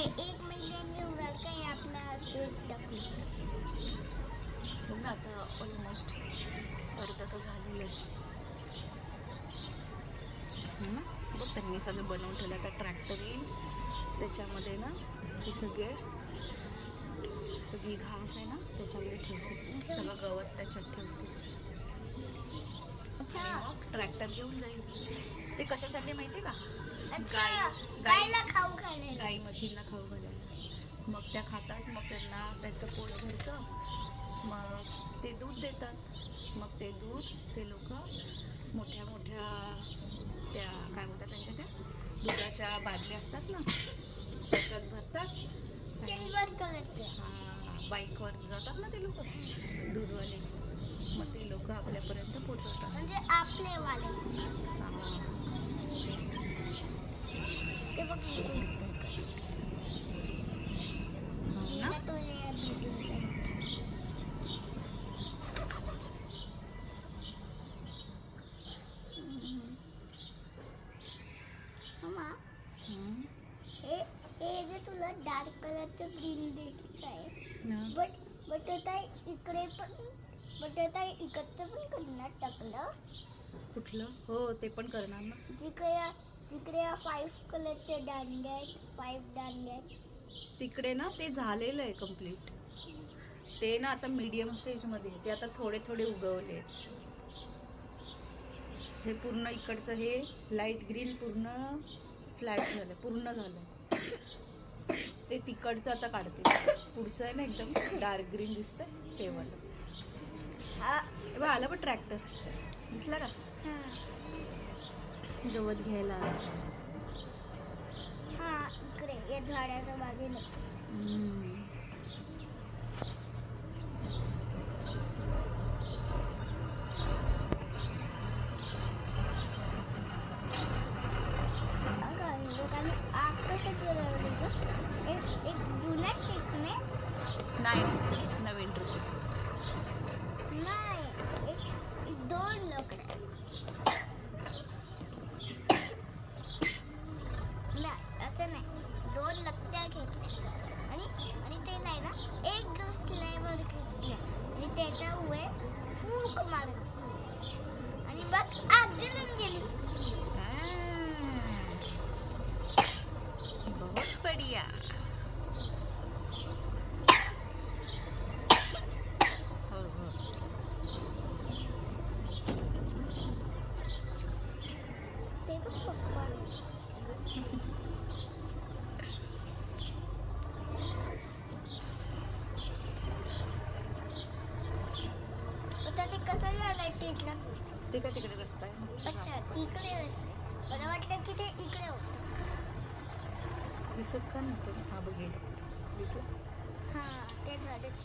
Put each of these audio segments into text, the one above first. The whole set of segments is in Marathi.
1 महिन्याने उराल काय आपला सेट टाकलं. बघ ना आता ऑलमोस्ट अर्धा तर झालेलं आहे. बघ त्यांनी सगळं बनवून ठेवलं. आता ट्रॅक्टर येईल त्याच्यामध्ये ना हे सगळी घास आहे ना त्याच्यामध्ये ठेवते, सगळं गवत त्याच्यात ठेवते. मग ट्रॅक्टर घेऊन जाईल. ते कशासाठी माहिती आहे का? गायला खाऊ घालायला. गाई म्हशींना खाऊ घालायला. मग त्या खातात, मग त्यांना त्यांचं पोट भरतं, मग ते दूध देतात. मग ते दूध ते लोक मोठ्या मोठ्या त्या काय बोलतात त्यांच्या त्या दुधाच्या बादल्या असतात ना त्याच्यात भरतात. सिल्वर कलरचे. बाईकवर जातात ना ते लोक दूधवाले, मग ते लोक आपल्यापर्यंत पोचवतात. म्हणजे आपले वाले. ते बघ हे जे तुला डार्क कलरचं ग्रीन दिसत आहे, बट आता इकडे पण इकडचं पण करणार टाकलं. कुठलं? हो ते पण करणार ना. जिकडे 5 कलरचे दांडे आहेत, 5 दांडे आहेत तिकडे ना ते झालेलं आहे कम्प्लीट. ते ना आता मीडियम स्टेजमध्ये, ते आता थोडे थोडे उगवले. हे पूर्ण इकडचं हे लाईट ग्रीन पूर्ण फ्लॅट झालं, पूर्ण झालं. ते तिकडचं आता काढते. पुढचं आहे ना एकदम डार्क ग्रीन दिसतंय ते वालं. बघ आलं पण ट्रॅक्टर दिसला का? गवत घ्यायला आला. इकडे या झाडाच्या बाजूला. आग कसं जळवलं? एक जुन्या टेकने नाही, नवीन ट्रिप नाही. एक 2 लाकडं नाही, असं नाही. 2 लकड्या घेतल्या आणि ते नाही ना एक दुसऱ्यावर खेचल्या आणि त्याच्यामुळे फूक मारली आणि बघ आग जळून गेली. बहुत बढ़िया. ते कसं झालंय टेकलं? ते काय तिकडे रस्ता आहे. अच्छा तिकडे रस्ते. मला वाटलं की ते इकडे होतं. दिसत का नाही? हा बघेल दिसलं. ते झाडच.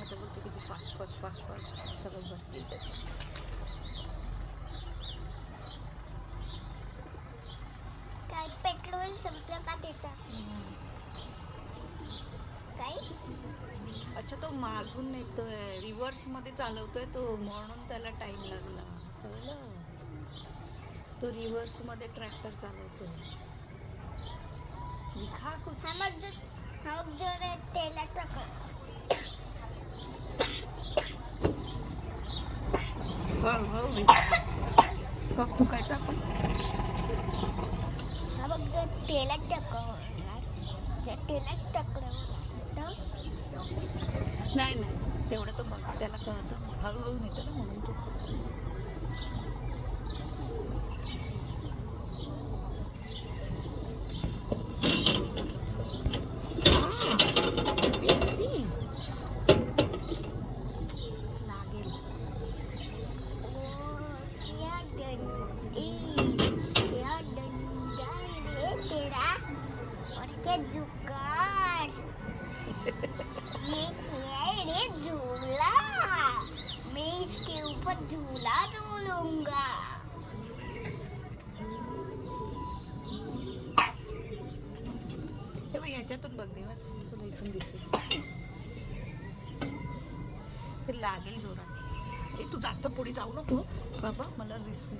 आता बघतो किती फास्ट फास्ट फास्ट फास्ट सगळं भरतील त्याच्यात. काय पेट्रोल संपलं का त्याच्यात? काय? अच्छा तो मागून येतोय, रिव्हर्स मध्ये चालवतोय तो, म्हणून त्याला टाइम लागला. कळलं? तो रिव्हर्स मध्ये ट्रॅक्टर चालवतोय. दिखा कुछ. मग जर त्याला टक्कर. कफ दुखायचा आपण. मग जर त्याला टक्कर नाही नाही तेवढं तो बघ, त्याला कळतं हळूहळू नेतं ना म्हणून तो. जुगाड़ ये रे झूला, मैं इसके ऊपर झूला झूलूंगा. ह्याच्यातून बघ देवा, तुला इथून दिसेल. ते लागेल जोरात. तू जास्त पुढे जाऊ नको बाबा, मला रिस्क नाही.